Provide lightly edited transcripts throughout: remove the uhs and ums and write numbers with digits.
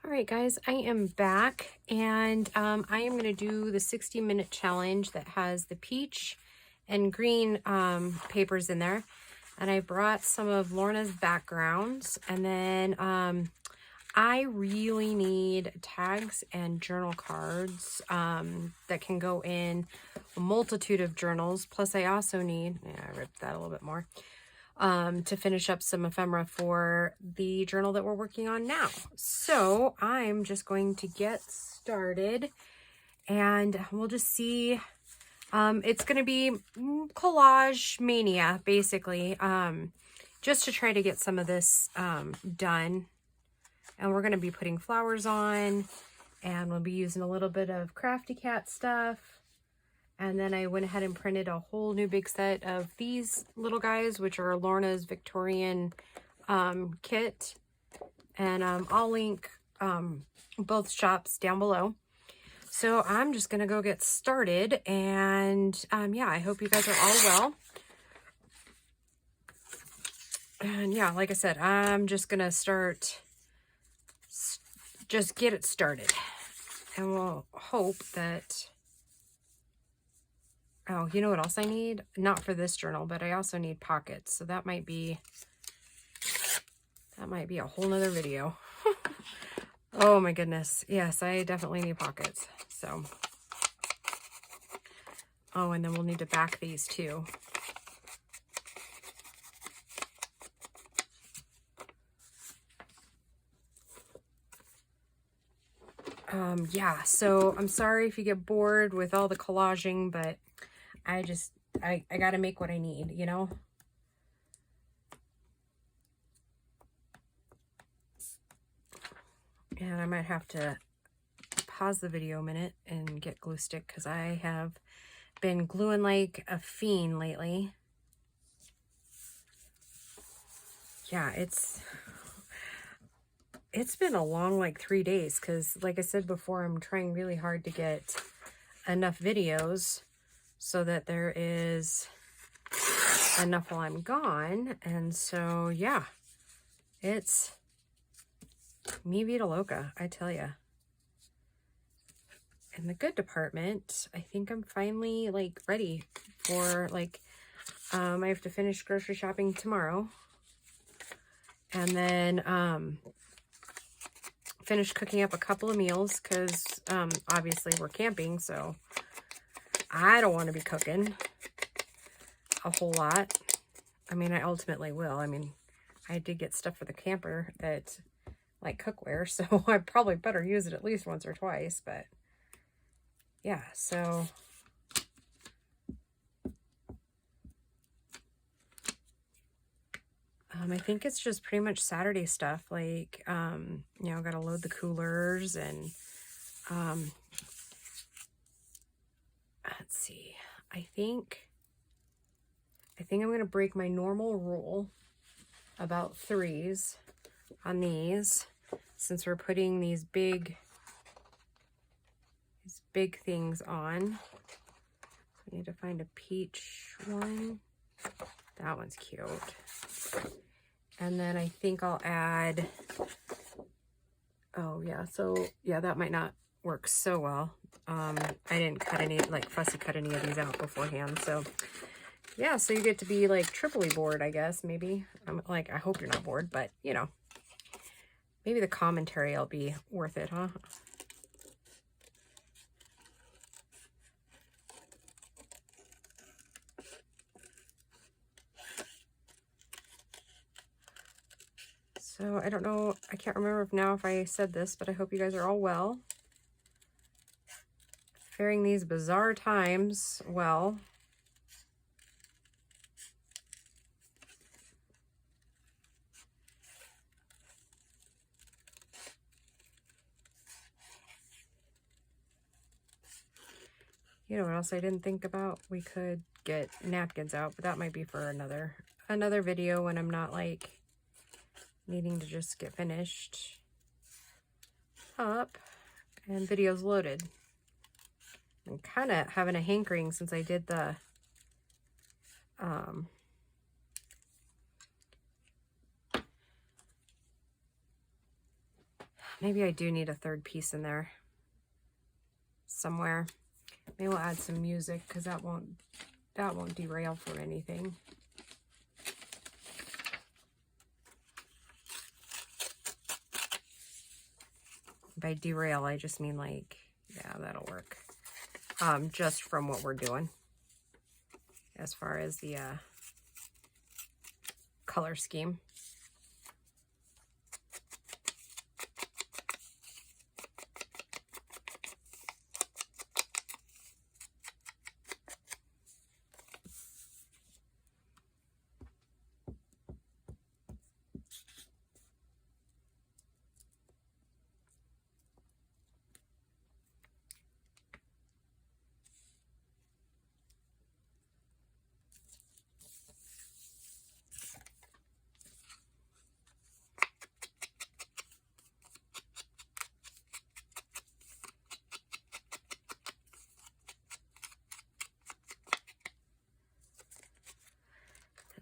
All right, guys, I am back and I am going to do the 60-minute challenge that has the peach and green papers in there. And I brought some of Lorna's backgrounds, and then I really need tags and journal cards that can go in a multitude of journals. Plus I also need, I ripped that a little bit more, to finish up some ephemera for the journal that we're working on now. So I'm just going to get started and we'll just see. It's going to be collage mania, basically, just to try to get some of this done. And we're going to be putting flowers on, and we'll be using a little bit of Crafty Cat stuff. And then I went ahead and printed a whole new big set of these little guys, which are Lorna's Victorian kit. And I'll link both shops down below. So I'm just going to go get started. And yeah, I hope you guys are all well. And yeah, like I said, I'm just going to just get it started. And we'll hope that... Oh, you know what else I need? Not for this journal, but I also need pockets. So that might be a whole nother video. Oh my goodness. Yes, I definitely need pockets. So, oh, and then we'll need to back these too. Yeah, so I'm sorry if you get bored with all the collaging, but I gotta make what I need, you know? And I might have to pause the video a minute and get glue stick because I have been gluing like a fiend lately. Yeah, it's been a long like 3 days because, like I said before, I'm trying really hard to get enough videos so that there is enough while I'm gone. And so yeah, it's mi vida loca, I tell ya. In the good department, I think I'm finally like ready for like I have to finish grocery shopping tomorrow, and then finish cooking up a couple of meals because obviously we're camping, so I don't want to be cooking a whole lot. I mean, I ultimately will. I mean, I did get stuff for the camper that like cookware, so I probably better use it at least once or twice. But yeah, so I think it's just pretty much Saturday stuff, like you know, gotta load the coolers and let's see, I think I'm gonna break my normal rule about threes on these, since we're putting these big things on. I need to find a peach one. That one's cute. And then I think I'll add, oh yeah, so yeah, that might not work so well. I didn't cut any, like fussy cut any of these out beforehand. So yeah, so you get to be like triply bored, I guess, maybe. I'm like, I hope you're not bored, but you know, maybe the commentary will be worth it, huh? So I don't know, I can't remember if I said this, but I hope you guys are all well. Faring these bizarre times well. You know what else I didn't think about? We could get napkins out, but that might be for another video when I'm not like needing to just get finished up and videos loaded. I'm kind of having a hankering since I did the Maybe I do need a third piece in there somewhere. Maybe we'll add some music because that won't derail from anything. By derail, I just mean like, yeah, that'll work. Just from what we're doing as far as the color scheme.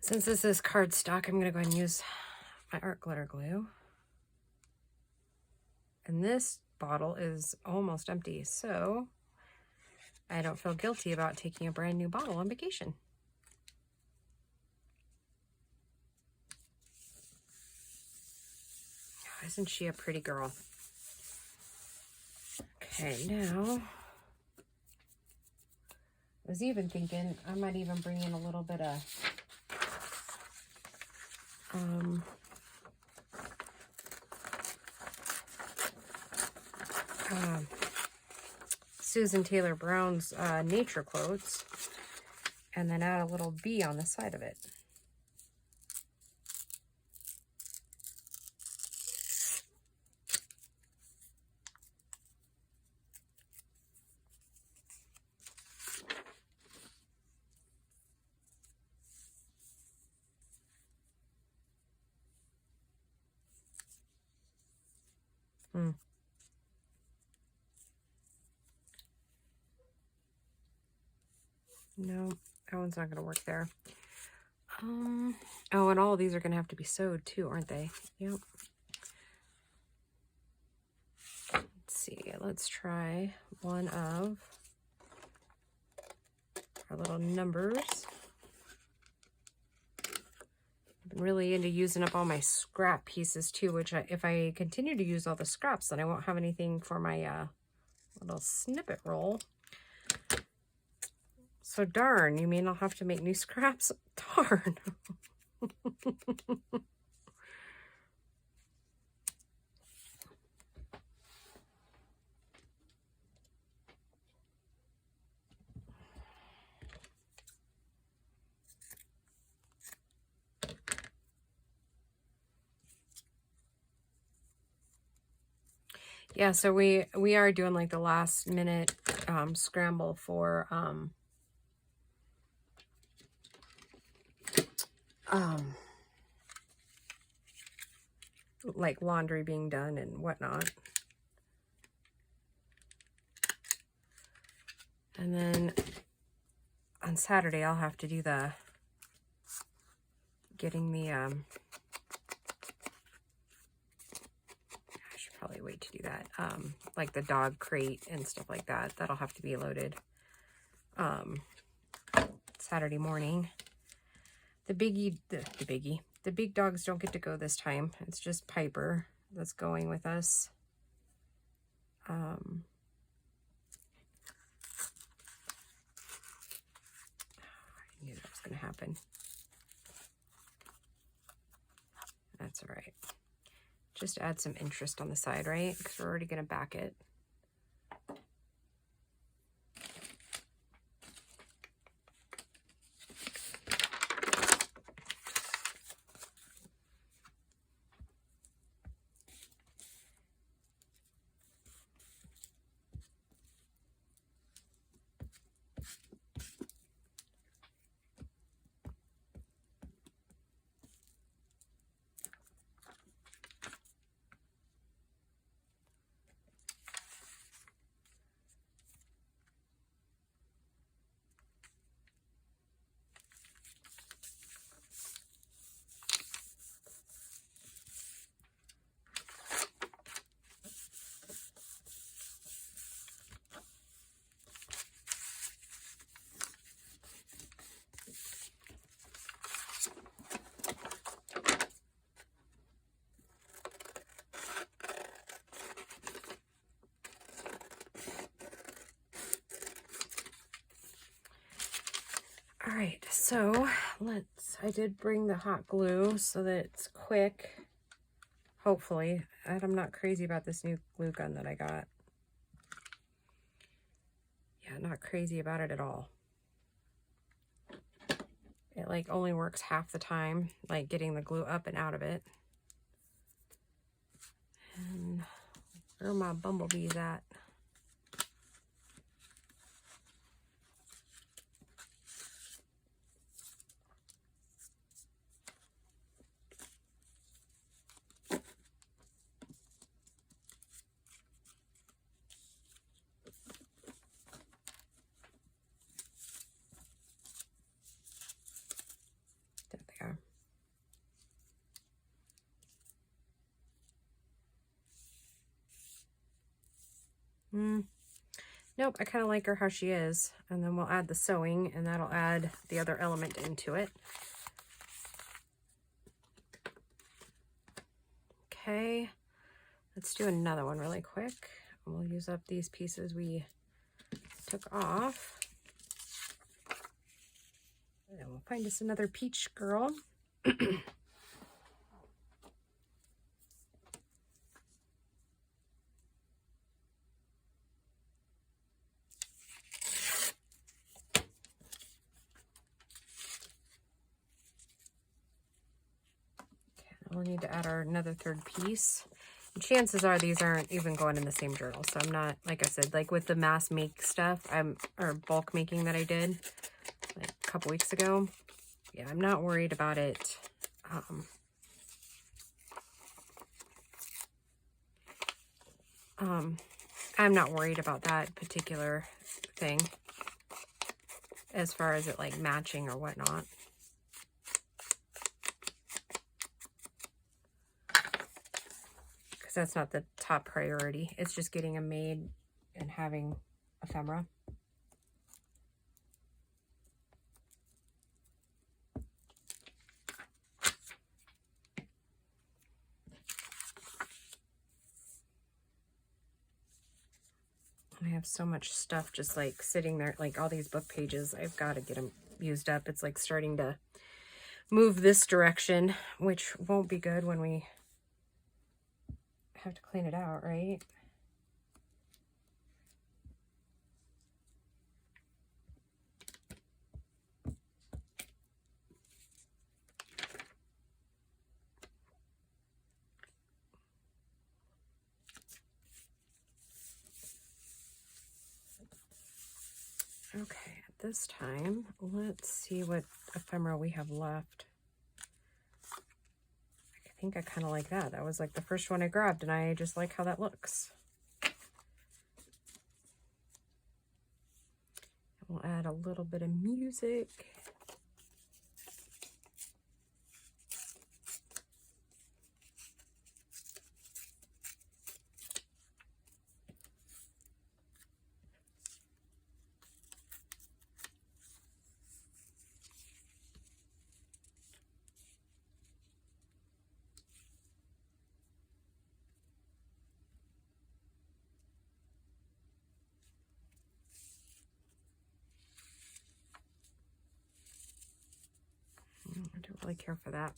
Since this is cardstock, I'm going to go ahead and use my art glitter glue. And this bottle is almost empty, so I don't feel guilty about taking a brand new bottle on vacation. Oh, isn't she a pretty girl? Okay, now, I was even thinking I might even bring in a little bit of Susan Taylor Brown's Nature Quotes, and then add a little bee on the side of it. No, that one's not going to work there. Oh, and all of these are going to have to be sewed too, aren't they? Yep. Let's see. Let's try one of our little numbers. I've been really into using up all my scrap pieces too, which if I continue to use all the scraps, then I won't have anything for my little snippet roll. So darn, you mean I'll have to make new scraps? Darn. Yeah, so we are doing like the last minute scramble for like laundry being done and whatnot. And then on Saturday I'll have to do the getting the I should probably wait to do that. Like the dog crate and stuff like that. That'll have to be loaded Saturday morning. The big dogs don't get to go this time. It's just Piper that's going with us. I knew that was going to happen. That's all right. Just add some interest on the side, right? Because we're already going to back it. All right, so I did bring the hot glue so that it's quick, hopefully. I'm not crazy about this new glue gun that I got. Yeah, not crazy about it at all. It like only works half the time, like getting the glue up and out of it. And where are my bumblebees at? There they are. Nope, I kind of like her how she is. And then we'll add the sewing, and that'll add the other element into it. Okay, let's do another one really quick. We'll use up these pieces we took off. And then we'll find us another peach girl. We'll need to add another third piece. And chances are these aren't even going in the same journal, so I'm not, like I said, like with the mass make stuff, or bulk making that I did like a couple weeks ago. Yeah, I'm not worried about it. I'm not worried about that particular thing as far as it like matching or whatnot. That's not the top priority. It's just getting them made and having ephemera. I have so much stuff just like sitting there, like all these book pages. I've got to get them used up. It's like starting to move this direction, which won't be good when we have to clean it out, right? Okay, at this time, let's see what ephemera we have left. I think I kind of like that. That was like the first one I grabbed, and I just like how that looks. We'll add a little bit of music. I don't really care for that.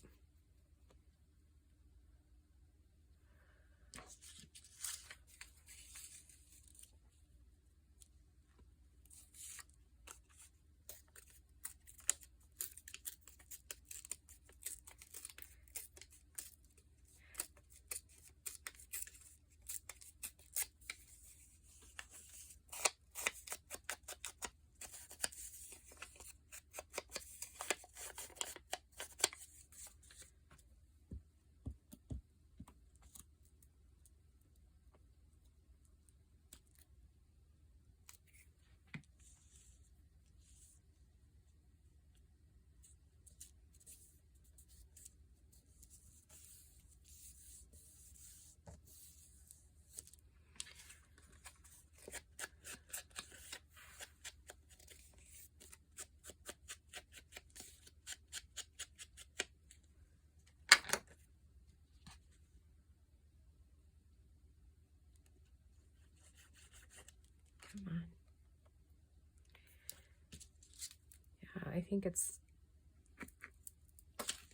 I think it's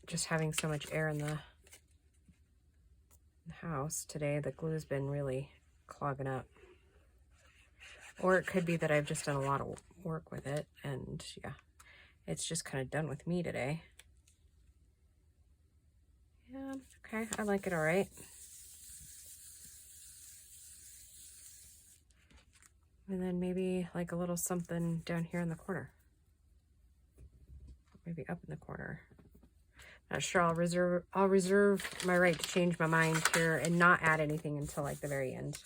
just having so much air in the house today. The glue's been really clogging up. Or it could be that I've just done a lot of work with it, and yeah, it's just kind of done with me today. Yeah, okay, I like it all right. And then maybe like a little something down here in the corner. Maybe up in the corner. Not sure. I'll reserve my right to change my mind here and not add anything until like the very end.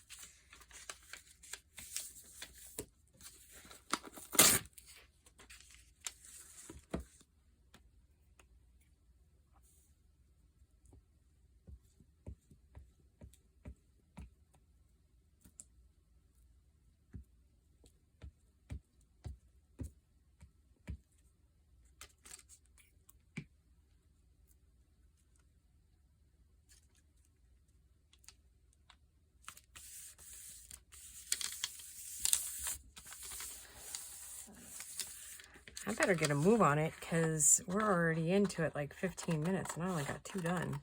I better get a move on it because we're already into it like 15 minutes and I only got 2 done.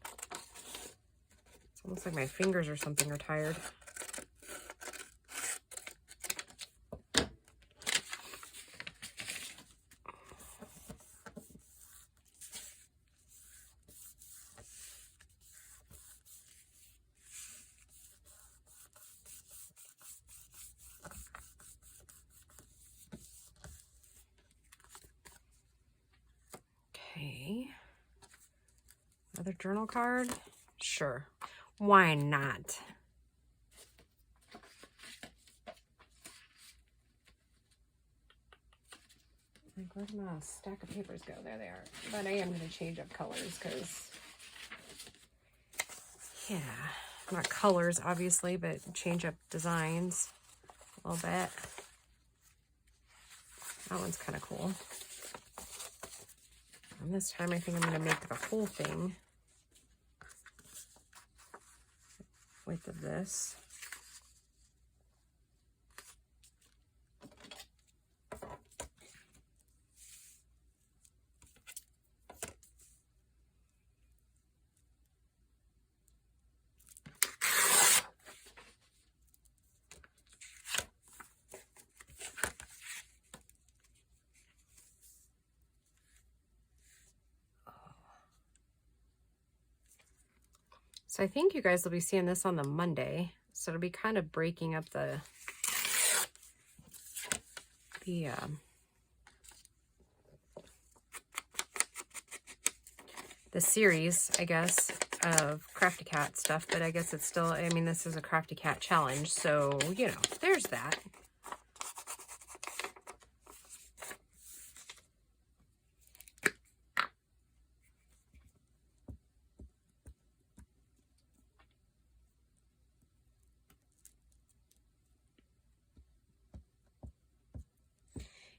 It's almost like my fingers or something are tired. Okay. Another journal card? Sure. Why not? Like, where'd my stack of papers go? There they are. But I am going to change up colors because, yeah, not colors, obviously, but change up designs a little bit. That one's kind of cool. And this time I think I'm going to make the whole thing width of this. So I think you guys will be seeing this on the Monday. So it'll be kind of breaking up the series, I guess, of Crafty Cat stuff. But I guess it's still, I mean, this is a Crafty Cat challenge. So, you know, there's that.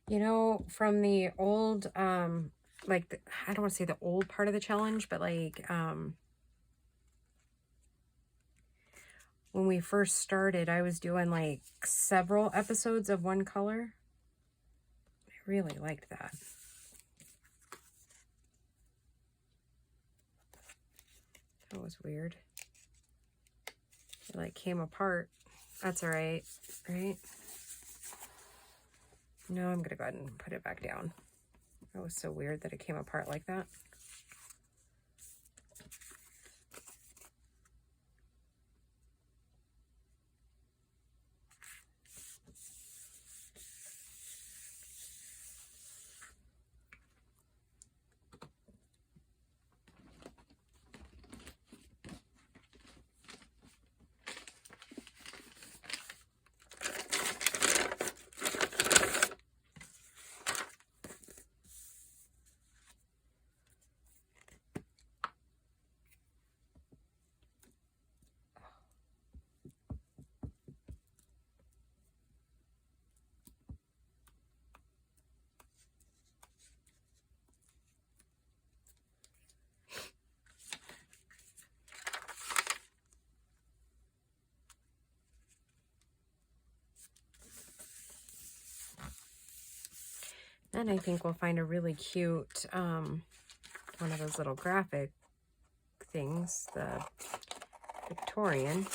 You know, from the old, like, I don't want to say the old part of the challenge, but like, when we first started, I was doing like several episodes of one color. I really liked that. That was weird. It like came apart. That's all right, right? No, I'm gonna go ahead and put it back down. That was so weird that it came apart like that. then I think we'll find a really cute, one of those little graphic things, the Victorian.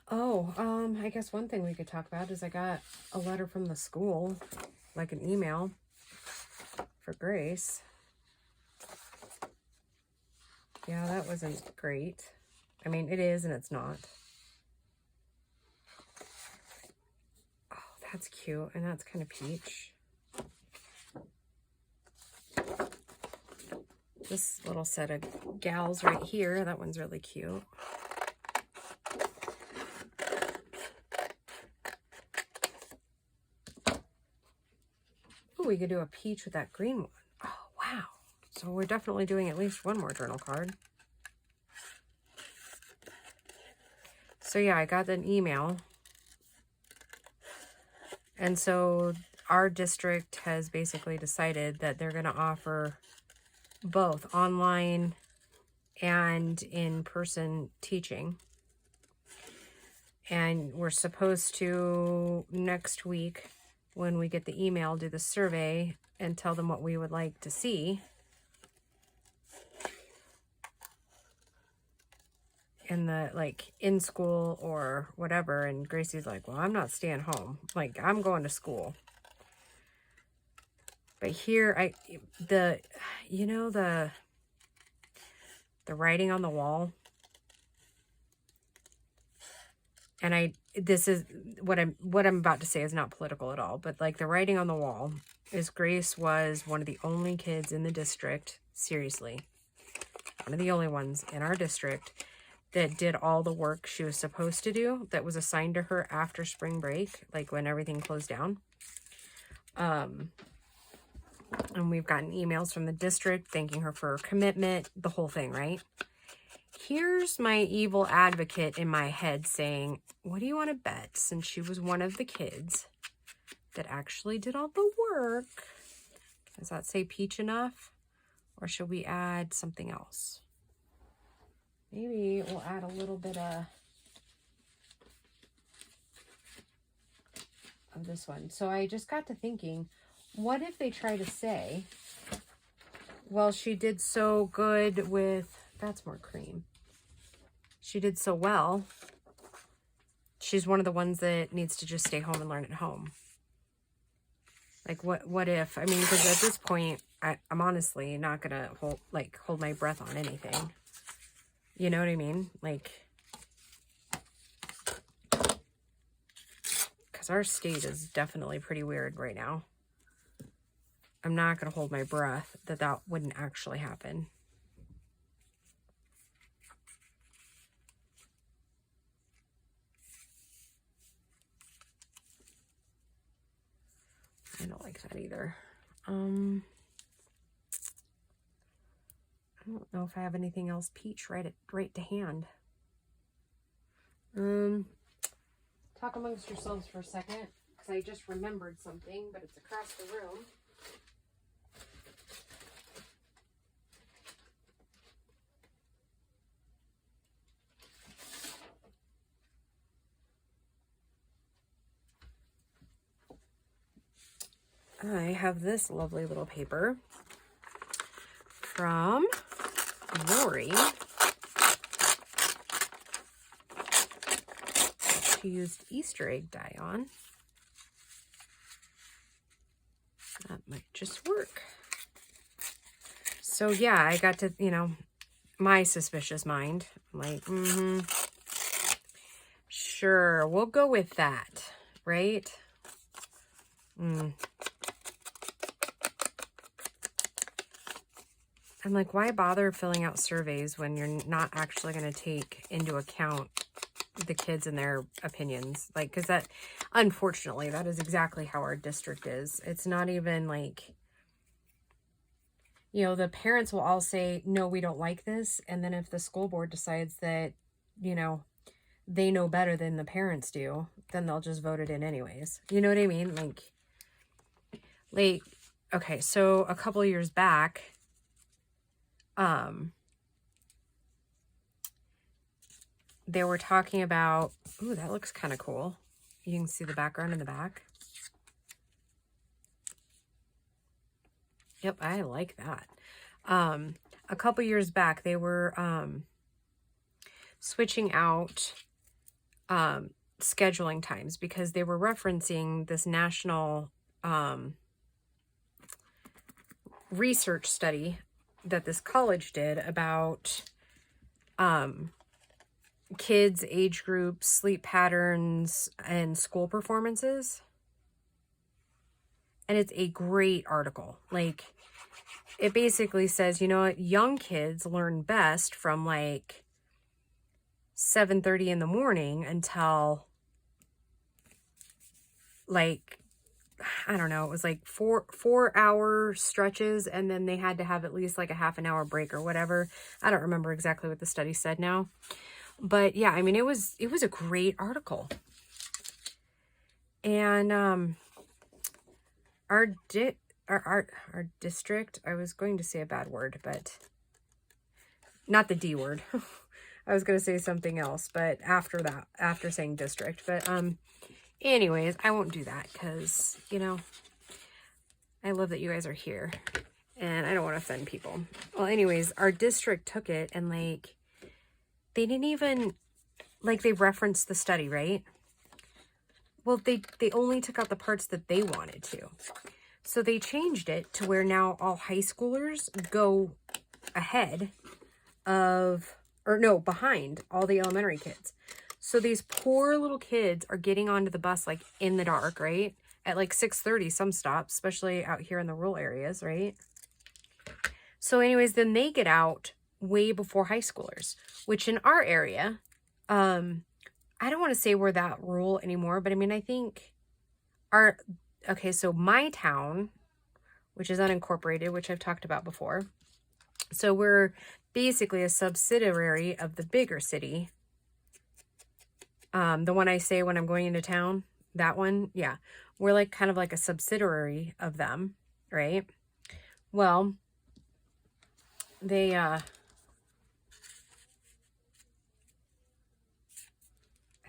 Oh, I guess one thing we could talk about is I got a letter from the school, like an email for Grace. Yeah, that wasn't great. I mean, it is and it's not. Oh, that's cute, and that's kind of peach. This little set of gals right here, that one's really cute. We could do a peach with that green one. Oh, wow. So we're definitely doing at least one more journal card. So yeah, I got an email. And so our district has basically decided that they're going to offer both online and in-person teaching. And we're supposed to next week, when we get the email, do the survey and tell them what we would like to see. In the, like, in school or whatever. And Gracie's like, well, I'm not staying home. Like, I'm going to school. But here, you know, the writing on the wall. And this is what I'm about to say is not political at all, but like the writing on the wall is Grace was one of the only kids in the district, seriously, one of the only ones in our district that did all the work she was supposed to do that was assigned to her after spring break, like when everything closed down. And we've gotten emails from the district thanking her for her commitment, the whole thing, right? Here's my evil advocate in my head saying, what do you want to bet, since she was one of the kids that actually did all the work? Does that say peach enough? Or should we add something else? Maybe we'll add a little bit of this one. So I just got to thinking, what if they try to say, well, she did so good with, that's more cream. She did so well. She's one of the ones that needs to just stay home and learn at home. Like, what if, I mean, because at this point, I'm honestly not going to hold my breath on anything. You know what I mean? Like, because our state is definitely pretty weird right now. I'm not going to hold my breath that wouldn't actually happen. I don't like that either. I don't know if I have anything else peach right to hand. Talk amongst yourselves for a second, because I just remembered something, but it's across the room. I have this lovely little paper from Lori. She used Easter egg dye on. That might just work. So yeah, I got to, you know, my suspicious mind, I'm like, sure, we'll go with that, right? I'm like, why bother filling out surveys when you're not actually going to take into account the kids and their opinions? Like, because that, unfortunately, that is exactly how our district is. It's not even like, you know, the parents will all say, no, we don't like this. And then if the school board decides that, you know, they know better than the parents do, then they'll just vote it in anyways. You know what I mean? Like okay, so a couple of years back, they were talking about, ooh, that looks kind of cool. You can see the background in the back. Yep, I like that. A couple years back, they were switching out scheduling times because they were referencing this national research study that this college did about kids, age groups, sleep patterns, and school performances. And it's a great article. Like, it basically says, you know what, young kids learn best from like 7:30 in the morning until like, I don't know, it was like four-hour stretches, and then they had to have at least like a half an hour break or whatever. I don't remember exactly what the study said now. But yeah, I mean, it was a great article. And our district, I was going to say a bad word, but not the D word. I was going to say something else, but after that, after saying district, but anyways, I won't do that because, you know, I love that you guys are here and I don't want to offend people. Well, anyways, our district took it and like, they didn't even, like, they referenced the study, right? Well, they only took out the parts that they wanted to. So they changed it to where now all high schoolers go ahead of, or no, behind all the elementary kids. So these poor little kids are getting onto the bus like in the dark, right? At like 6:30 some stops, especially out here in the rural areas, right? So anyways, then they get out way before high schoolers, which in our area, I don't want to say we're that rural anymore, but I mean, I think okay, so my town, which is unincorporated, which I've talked about before. So we're basically a subsidiary of the bigger city. The one I say when I'm going into town, that one, yeah. We're like kind of like a subsidiary of them, right? Well, they, I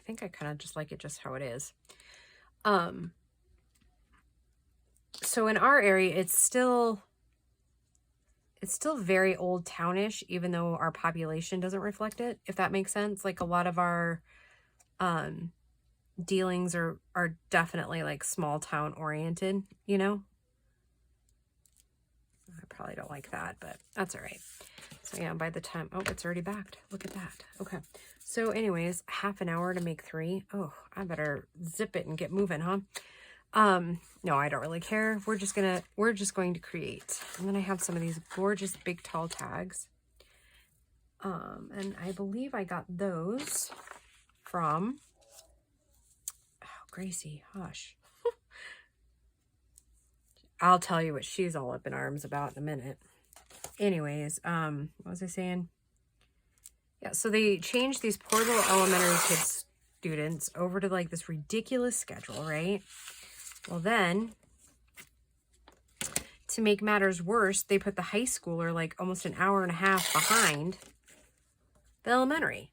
think I kind of just like it just how it is. So in our area, it's still very old townish, even though our population doesn't reflect it, if that makes sense. Like a lot of our dealings are definitely like small town oriented, you know? I probably don't like that, but that's all right. So yeah, by the time, oh, it's already backed. Look at that. Okay. So anyways, half an hour to make 3. Oh, I better zip it and get moving, huh? No, I don't really care. We're just going to create. And then I have some of these gorgeous big tall tags. And I believe I got those from, oh, Gracie, hush. I'll tell you what she's all up in arms about in a minute. Anyways, what was I saying? Yeah, so they changed these poor little elementary kids students over to like this ridiculous schedule, right? Well, then, to make matters worse, they put the high schooler like almost an hour and a half behind the elementary.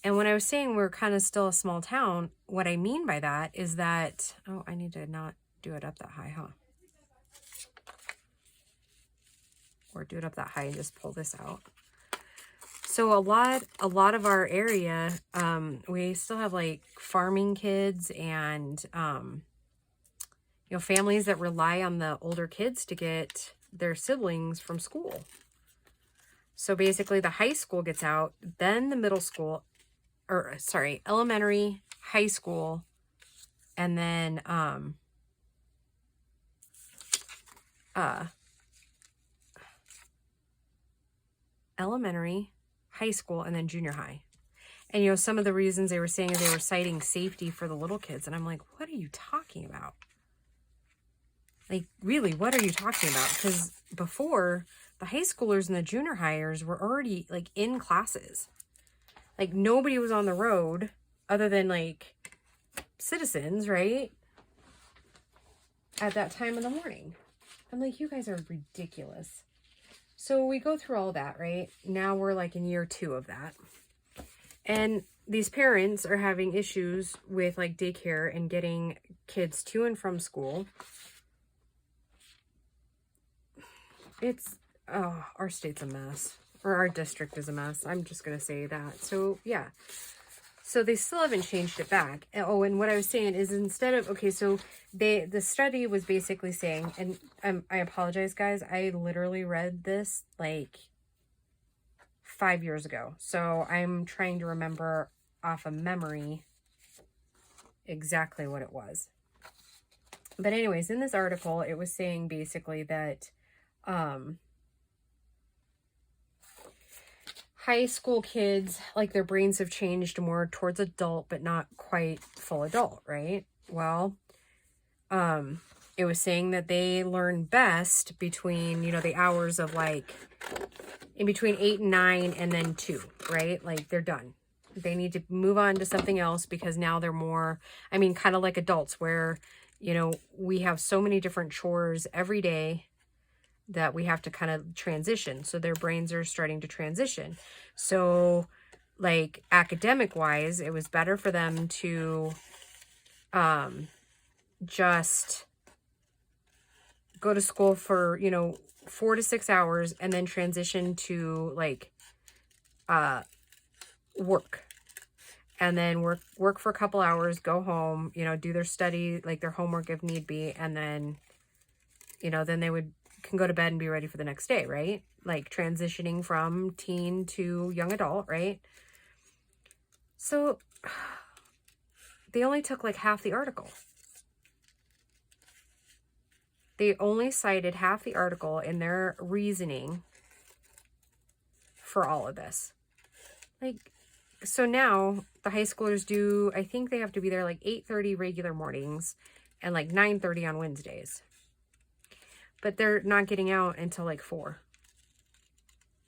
And when I was saying we're kind of still a small town, what I mean by that is that, oh, I need to not do it up that high, huh? Or do it up that high and just pull this out. So a lot of our area, we still have like farming kids and, you know, families that rely on the older kids to get their siblings from school. So basically the high school gets out, then the middle school, or sorry, elementary, high school, and then, elementary, high school, and then junior high. And, you know, some of the reasons they were saying is they were citing safety for the little kids. And I'm like, what are you talking about? Like, really, what are you talking about? Because before, the high schoolers and the junior highers were already, like, in classes. Like, nobody was on the road other than, like, citizens, right? at that time in the morning. I'm like, you guys are ridiculous. So we go through all that, right? Now we're like in year 2 of that. And these parents are having issues with like daycare and getting kids to and from school. It's, oh, our state's a mess. Or our district is a mess. I'm just going to say that. So, yeah. So they still haven't changed it back. Oh, and what I was saying is instead of, okay, so the study was basically saying, and I apologize, guys. I literally read this like 5 years ago. So I'm trying to remember off of memory exactly what it was. But anyways, in this article, it was saying basically that high school kids, like their brains have changed more towards adult, but not quite full adult, right? Well, it was saying that they learn best between, you know, the hours of like in between 8 and 9 and then 2, right? Like they're done. They need to move on to something else because now they're more, I mean, kind of like adults where, you know, we have so many different chores every day that we have to kind of transition. So their brains are starting to transition. So like academic wise, it was better for them to just go to school for, you know, 4 to 6 hours and then transition to like work. And then work for a couple hours, go home, you know, do their study, like their homework if need be, and then, you know, then they can go to bed and be ready for the next day, right? Like transitioning from teen to young adult, right? So they only took like half the article. They only cited half the article in their reasoning for all of this. Like, so now the high schoolers do, I think they have to be there like 8:30 regular mornings and like 9:30 on Wednesdays. But they're not getting out until like 4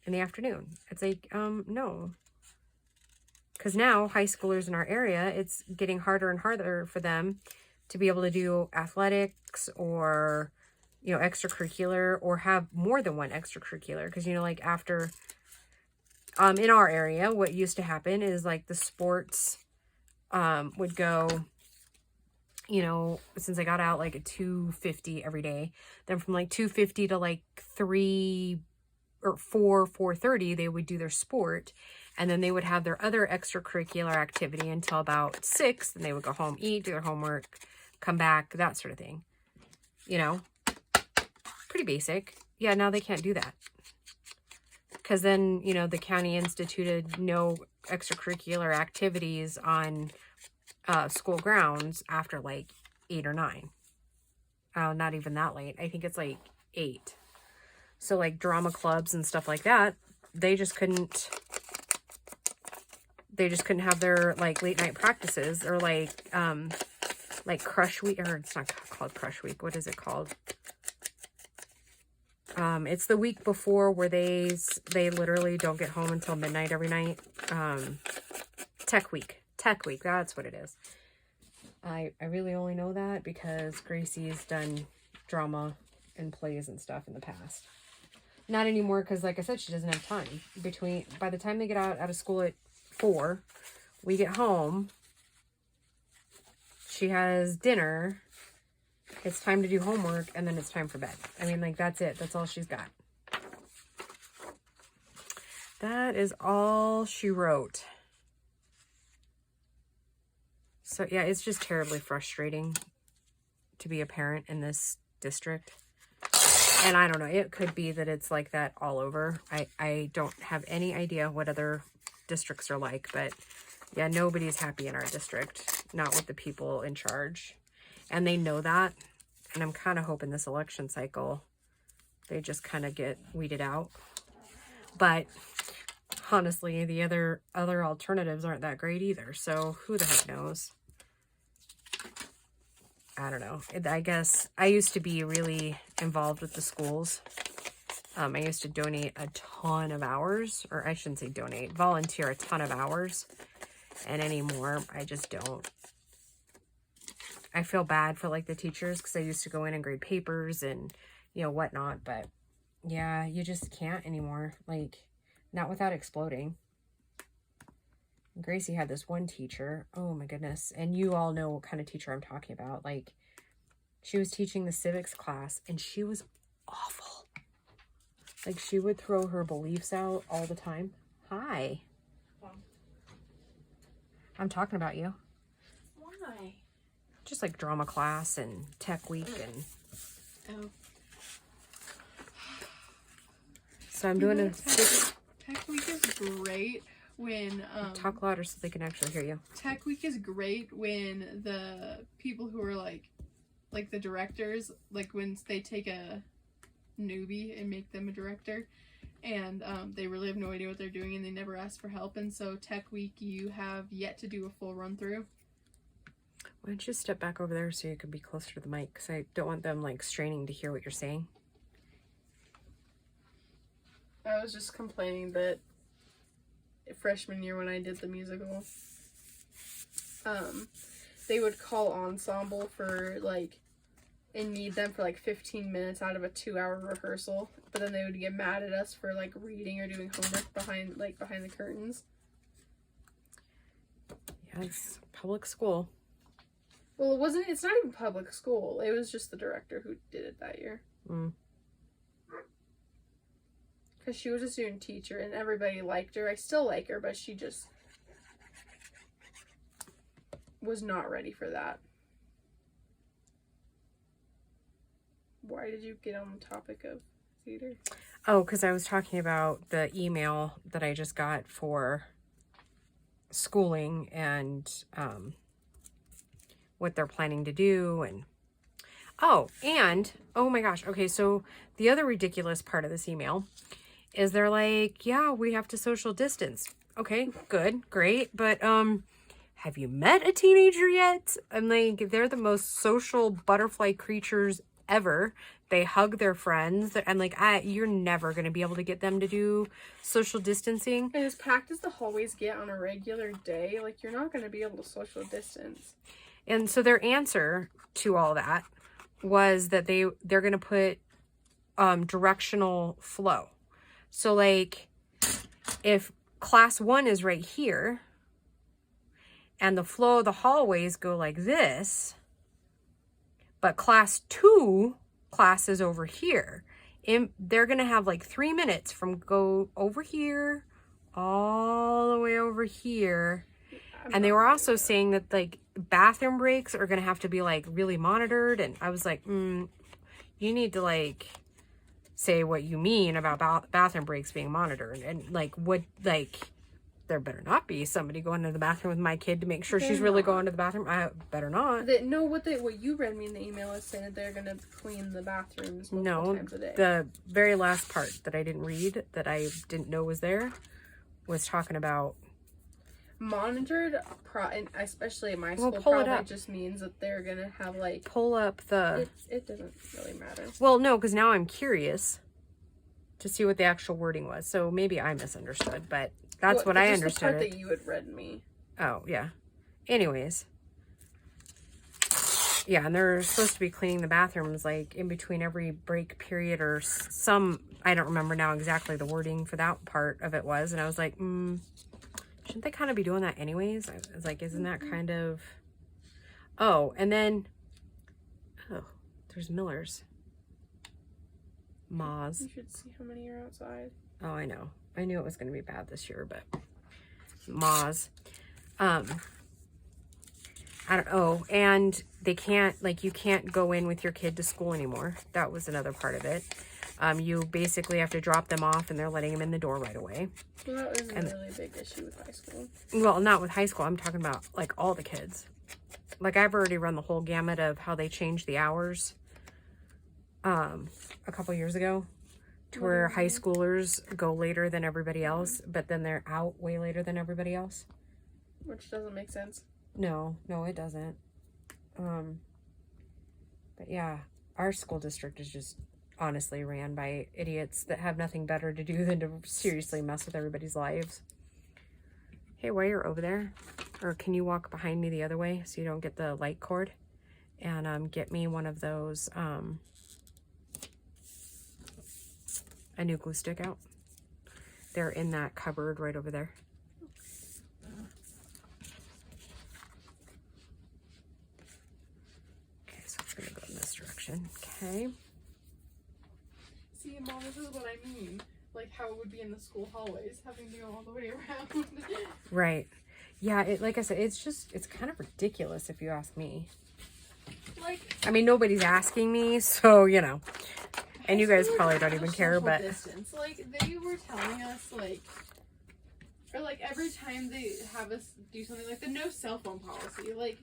in the afternoon. It's like, no. Because now high schoolers in our area, it's getting harder and harder for them to be able to do athletics or, you know, extracurricular or have more than one extracurricular. Because, you know, like after, in our area, what used to happen is like the sports would go, you know, since I got out like at 2:50 every day, then from like 2:50 to like 3 or 4:30, they would do their sport. And then they would have their other extracurricular activity until about 6. Then they would go home, eat, do their homework, come back, that sort of thing. You know, pretty basic. Yeah, now they can't do that. Because then, you know, the county instituted no extracurricular activities on school grounds after like 8 or 9. Not even that late. I think it's like 8. So like drama clubs and stuff like that, they just couldn't have their like late night practices or like crush week, or it's not called crush week. What is it called? It's the week before where they literally don't get home until midnight every night. Tech week, that's what it is. I really only know that because Gracie's done drama and plays and stuff in the past. Not anymore because, like I said, she doesn't have time. By the time they get out of school at 4, we get home, she has dinner, it's time to do homework, and then it's time for bed. I mean, like, that's it. That's all she's got. That is all she wrote. So, yeah, it's just terribly frustrating to be a parent in this district. And I don't know, it could be that it's like that all over. I don't have any idea what other districts are like, but yeah, nobody's happy in our district, not with the people in charge. And they know that. And I'm kind of hoping this election cycle, they just kind of get weeded out. But honestly, the other alternatives aren't that great either. So who the heck knows? I don't know. I guess I used to be really involved with the schools. I used to donate a ton of hours, or I shouldn't say donate, volunteer a ton of hours. And anymore, I just don't. I feel bad for like the teachers because I used to go in and grade papers and, you know, whatnot. But yeah, you just can't anymore. Like, not without exploding. Gracie had this one teacher. Oh my goodness. And you all know what kind of teacher I'm talking about. Like, she was teaching the civics class and she was awful. Like, she would throw her beliefs out all the time. Hi. I'm talking about you. Why? Just like drama class and tech week and... Oh. So I'm doing a... Tech week is great when... Talk louder so they can actually hear you. Tech week is great when the people who are like the directors, like when they take a newbie and make them a director, and they really have no idea what they're doing and they never ask for help. And so tech week, you have yet to do a full run through. Why don't you step back over there so you can be closer to the mic, because I don't want them like straining to hear what you're saying. I was just complaining that freshman year when I did the musical, they would call ensemble for like, and need them for like 15 minutes out of a 2-hour rehearsal, but then they would get mad at us for like reading or doing homework behind the curtains. Yeah, it's public school. Well, it's not even public school. It was just the director who did it that year. Because she was a student teacher and everybody liked her. I still like her, but she just was not ready for that. Why did you get on the topic of theater? Oh, because I was talking about the email that I just got for schooling and what they're planning to do. And oh my gosh. Okay, so the other ridiculous part of this email is they're like, yeah, we have to social distance. Okay, good, great. But have you met a teenager yet? I'm like, they're the most social butterfly creatures ever. They hug their friends. And like, you're never going to be able to get them to do social distancing. And as packed as the hallways get on a regular day, like, you're not going to be able to social distance. And so their answer to all that was that they're going to put directional flow. So like, if class 1 is right here and the flow of the hallways go like this, but class 2 class is over here, they're going to have like 3 minutes from go over here all the way over here. And they were also saying that like bathroom breaks are going to have to be like really monitored. And I was like, you need to like say what you mean about bathroom breaks being monitored. And like, there better not be somebody going to the bathroom with my kid to make sure she's really going to the bathroom. I better not. What you read me in the email is saying that they're going to clean the bathrooms multiple times a day. The very last part that I didn't read, that I didn't know was there, was talking about monitored, and especially in my school, probably just means that they're going to have like... Pull up the... It doesn't really matter. Well, no, because now I'm curious to see what the actual wording was. So maybe I misunderstood, but... That's what I understood. The part that you had read me. Oh, yeah. Anyways. Yeah, and they're supposed to be cleaning the bathrooms like in between every break period or some, I don't remember now exactly the wording for that part of it was. And I was like, shouldn't they kind of be doing that anyways? I was like, isn't that kind of... Oh, and then... Oh, there's Miller's. Moz. You should see how many are outside. Oh, I know. I knew it was going to be bad this year, but Moz. I don't know. And they can't, like, you can't go in with your kid to school anymore. That was another part of it. You basically have to drop them off and they're letting them in the door right away. Well, that was a really big issue with high school. Well, not with high school. I'm talking about, like, all the kids. Like, I've already run the whole gamut of how they changed the hours a couple years ago. To where high schoolers go later than everybody else, but then they're out way later than everybody else. Which doesn't make sense. No, it doesn't. But yeah, our school district is just honestly ran by idiots that have nothing better to do than to seriously mess with everybody's lives. Hey, while you're over there, or can you walk behind me the other way so you don't get the light cord? and get me one of those, a new glue stick out. They're in that cupboard right over there. Okay, so it's gonna go in this direction. Okay. See, Mom, this is what I mean. Like how it would be in the school hallways, having to go all the way around. Right. Yeah, like I said, it's kind of ridiculous if you ask me. Like, I mean, nobody's asking me, so, you know. And you guys probably don't even care, social but... distance. Like, they were telling us, like... Or, like, every time they have us do something, like the no cell phone policy, like...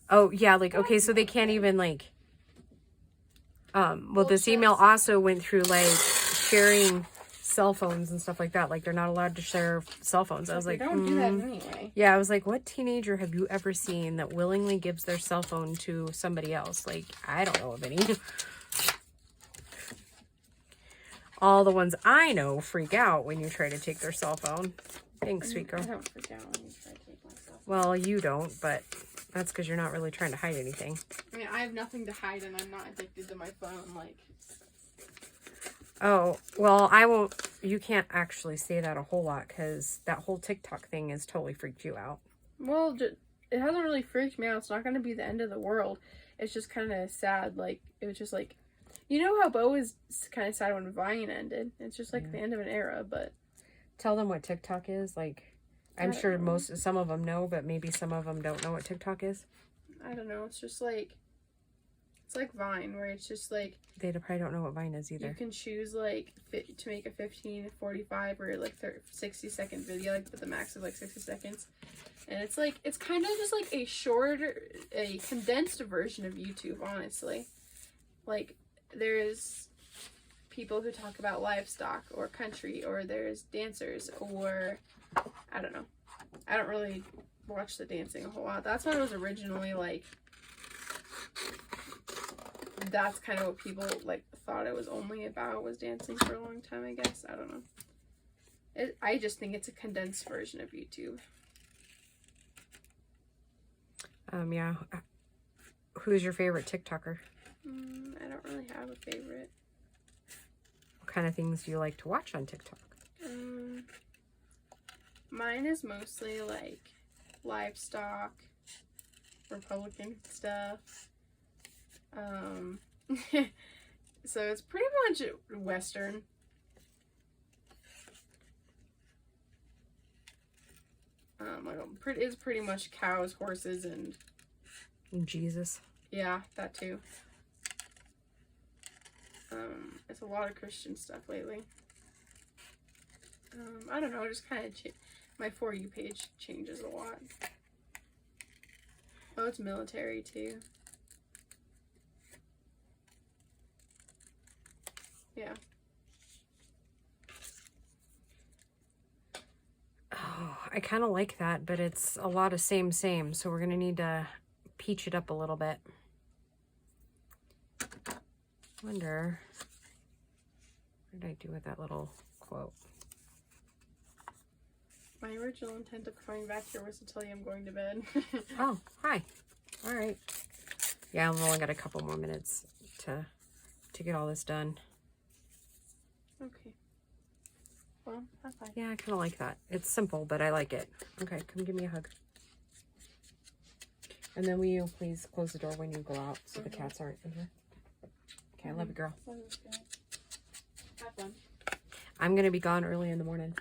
Oh, yeah, like, okay, so they can't even, like... Well, this email also went through, like, sharing cell phones and stuff like that. Like, they're not allowed to share cell phones. I was like, don't do that anyway. Yeah, I was like, what teenager have you ever seen that willingly gives their cell phone to somebody else? Like, I don't know of any. All the ones I know freak out when you try to take their cell phone. Thanks, sweet girl. I don't freak out when you try to take my cell phone. Well, you don't, but that's because you're not really trying to hide anything. I mean, I have nothing to hide and I'm not addicted to my phone, like... Oh, well, I won't... You can't actually say that a whole lot because that whole TikTok thing has totally freaked you out. Well, it hasn't really freaked me out. It's not going to be the end of the world. It's just kind of sad. Like, it was just like... You know how Bo was kind of sad when Vine ended? It's just like the end of an era, but... Tell them what TikTok is. Like, I'm sure some of them know, but maybe some of them don't know what TikTok is. I don't know. It's just like... It's like Vine, where it's just like... They probably don't know what Vine is either. You can choose, like, to make a 15, 45, or, like, 60-second video, like, but the max is, like, 60 seconds. And it's, like, it's kind of just, like, a condensed version of YouTube, honestly. Like, there's people who talk about livestock, or country, or there's dancers, or, I don't know. I don't really watch the dancing a whole lot. That's what it was originally, like... That's kind of what people, like, thought it was only about, was dancing for a long time, I guess. I don't know. I just think it's a condensed version of YouTube. Yeah. Who's your favorite TikToker? I don't really have a favorite. What kind of things do you like to watch on TikTok? Mine is mostly, like, livestock, Republican stuff. So it's pretty much Western. It's pretty much cows, horses, and Jesus. Yeah, that too. It's a lot of Christian stuff lately. I don't know, just kind of my For You page changes a lot. Oh, it's military too. Yeah. Oh, I kind of like that, but it's a lot of same, so we're going to need to peach it up a little bit. Wonder, what did I do with that little quote? My original intent of coming back here was to tell you I'm going to bed. Oh, hi. All right. Yeah, I've only got a couple more minutes to get all this done. Okay. Well, have fun. Yeah, I kind of like that. It's simple, but I like it. Okay, come give me a hug. And then will you please close the door when you go out so the cats aren't in here? Okay, I love you, girl. Have fun. I'm going to be gone early in the morning.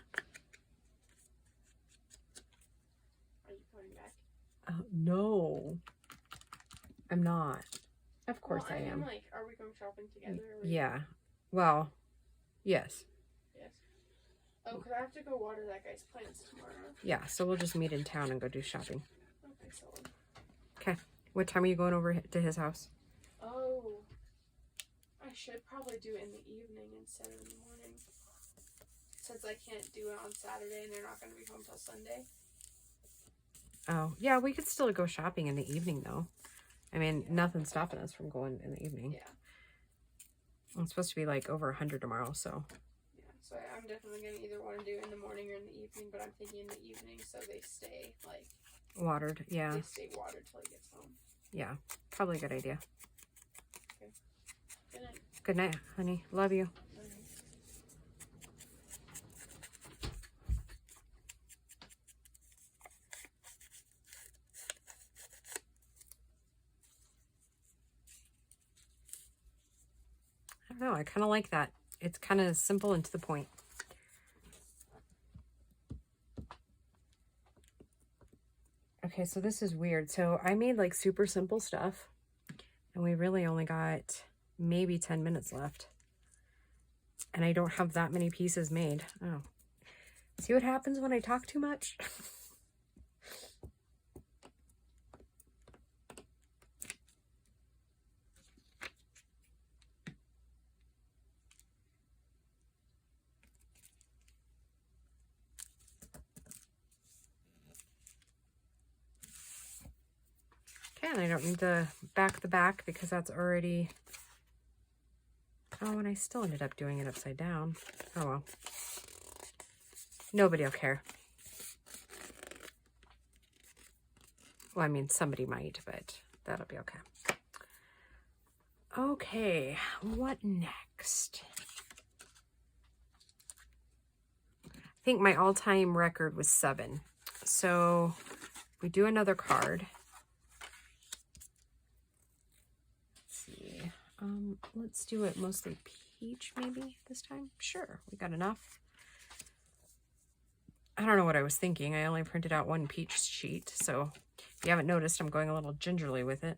Are you coming back? No. I'm not. Of course I am. Like, are we going shopping together? Yeah. Well, yes. Yes. Oh, because I have to go water that guy's plants tomorrow. Yeah, so we'll just meet in town and go do shopping. Okay, so. Okay. What time are you going over to his house? Oh. I should probably do it in the evening instead of in the morning. Since I can't do it on Saturday and they're not going to be home till Sunday. Oh, yeah, we could still go shopping in the evening, though. I mean, nothing's stopping us from going in the evening. Yeah. It's supposed to be like over 100 tomorrow, so. Yeah, so I'm definitely going to either want to do it in the morning or in the evening, but I'm thinking in the evening so they stay, like... Watered, yeah. They stay watered till he gets home. Yeah, probably a good idea. Okay. Good night. Good night, honey. Love you. I don't know. I kind of like that. It's kind of simple and to the point. Okay, so this is weird. So I made like super simple stuff, and we really only got maybe 10 minutes left. And I don't have that many pieces made. Oh. See what happens when I talk too much? Okay, and I don't need to back the back because that's already... Oh, and I still ended up doing it upside down. Oh, well. Nobody will care. Well, I mean, somebody might, but that'll be okay. Okay, what next? I think my all-time record was 7. So we do another card. Let's do it mostly peach maybe this time. Sure, we got enough. I don't know what I was thinking. I only printed out 1 peach sheet, so if you haven't noticed, I'm going a little gingerly with it.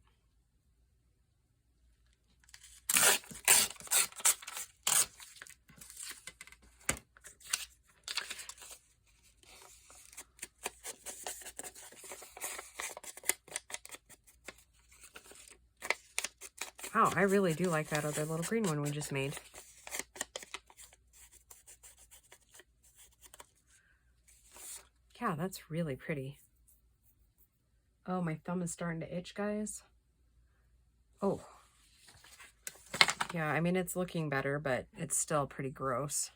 Wow, I really do like that other little green one we just made. Yeah, that's really pretty. Oh, my thumb is starting to itch, guys. Oh. Yeah, I mean, it's looking better, but it's still pretty gross.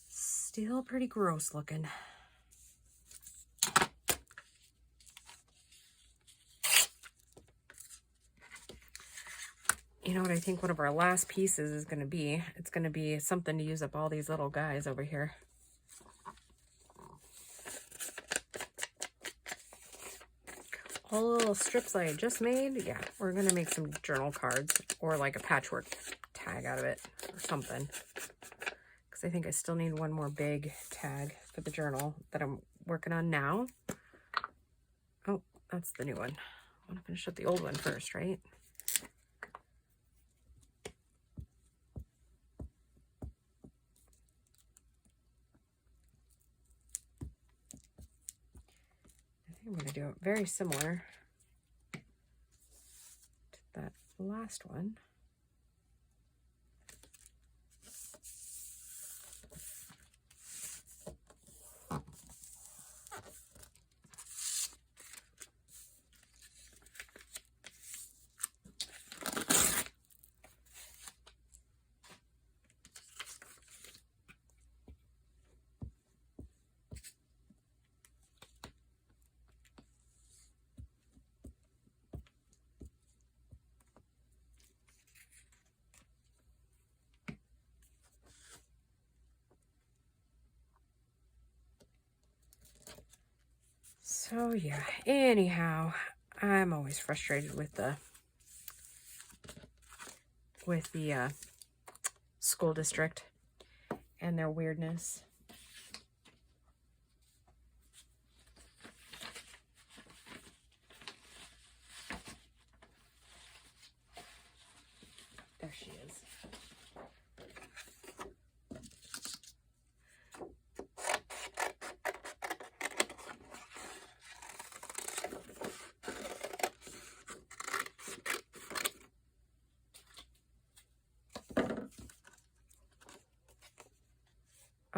Still pretty gross looking. You know what I think one of our last pieces is going to be? It's going to be something to use up all these little guys over here. All the little strips I just made, yeah, we're going to make some journal cards or like a patchwork tag out of it or something. Because I think I still need one more big tag for the journal that I'm working on now. Oh, that's the new one. I want to finish up the old one first, right? I'm going to do it very similar to that last one. So yeah, anyhow, I'm always frustrated with the school district and their weirdness. There she is.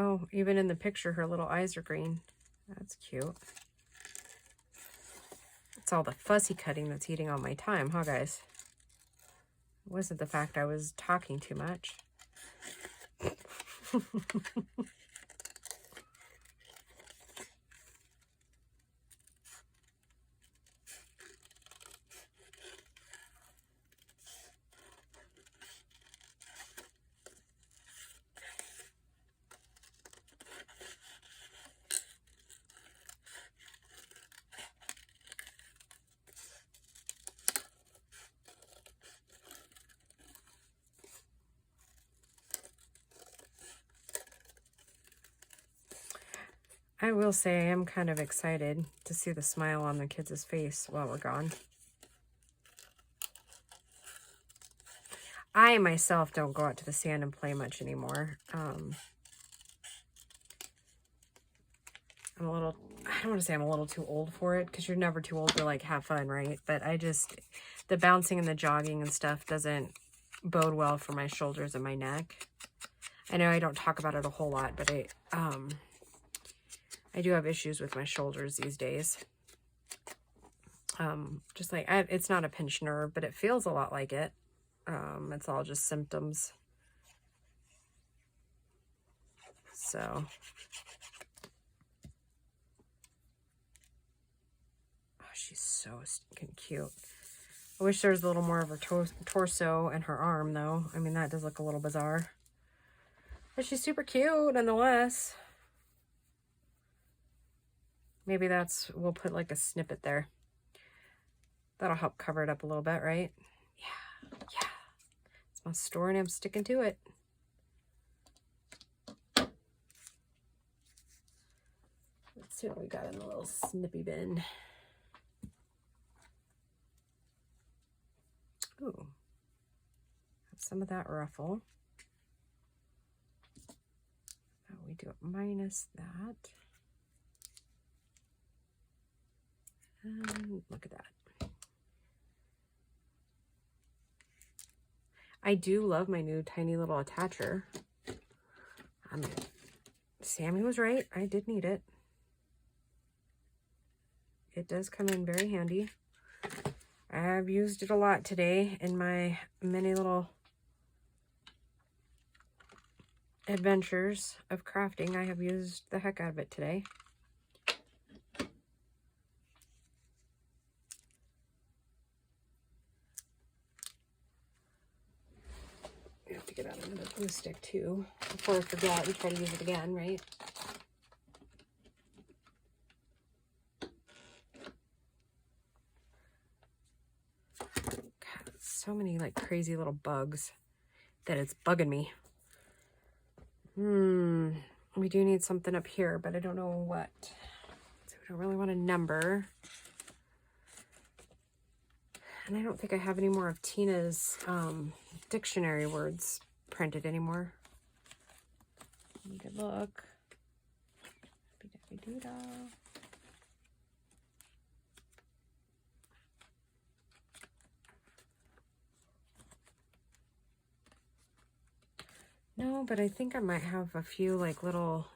Oh, even in the picture, her little eyes are green. That's cute. It's all the fussy cutting that's eating all my time, huh, guys? It wasn't the fact I was talking too much. I will say I'm kind of excited to see the smile on the kids' face while we're gone. I myself don't go out to the sand and play much anymore. I'm a little, I don't want to say I'm a little too old for it, because you're never too old to like have fun, right? But I just, the bouncing and the jogging and stuff doesn't bode well for my shoulders and my neck. I know I don't talk about it a whole lot, but I do have issues with my shoulders these days. Just like, it's not a pinched nerve, but it feels a lot like it. It's all just symptoms. So, oh, she's so stinking cute. I wish there was a little more of her torso and her arm, though. I mean, that does look a little bizarre. But she's super cute, nonetheless. Maybe we'll put like a snippet there. That'll help cover it up a little bit, right? Yeah. It's my story and I'm sticking to it. Let's see what we got in the little snippy bin. Ooh. Have some of that ruffle. Now we do it minus that. And look at that. I do love my new tiny little attacher. Sammy was right. I did need it. It does come in very handy. I've used it a lot today in my many little adventures of crafting. I have used the heck out of it today. I have to get out another glue stick too before I forget and try to use it again, right? God, so many like crazy little bugs that it's bugging me. We do need something up here, but I don't know what. So we don't really want a number. And I don't think I have any more of Tina's dictionary words printed anymore. Good look. No, but I think I might have a few like little,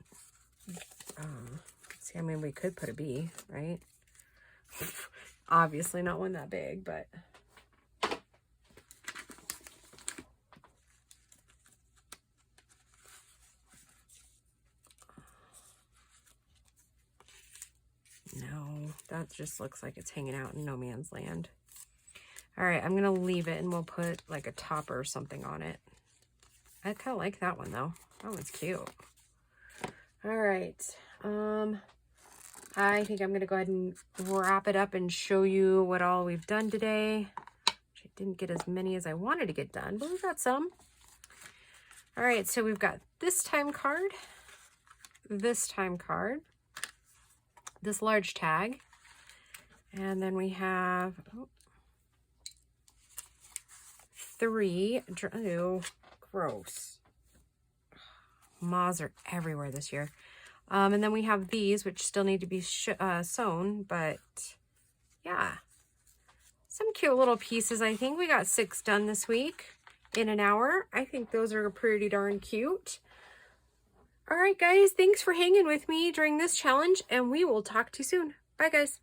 see, I mean, we could put a bee, right? Obviously not one that big, but. No, that just looks like it's hanging out in no man's land. All right, I'm going to leave it and we'll put like a topper or something on it. I kind of like that one though. That one's cute. All right. I think I'm going to go ahead and wrap it up and show you what all we've done today. Which I didn't get as many as I wanted to get done, but we've got some. All right, so we've got this time card, this large tag, and then we have 3, oh, gross. Moths are everywhere this year. And then we have these, which still need to be sewn, but yeah. Some cute little pieces. I think we got 6 done this week in an hour. I think those are pretty darn cute. All right, guys, thanks for hanging with me during this challenge, and we will talk to you soon. Bye, guys.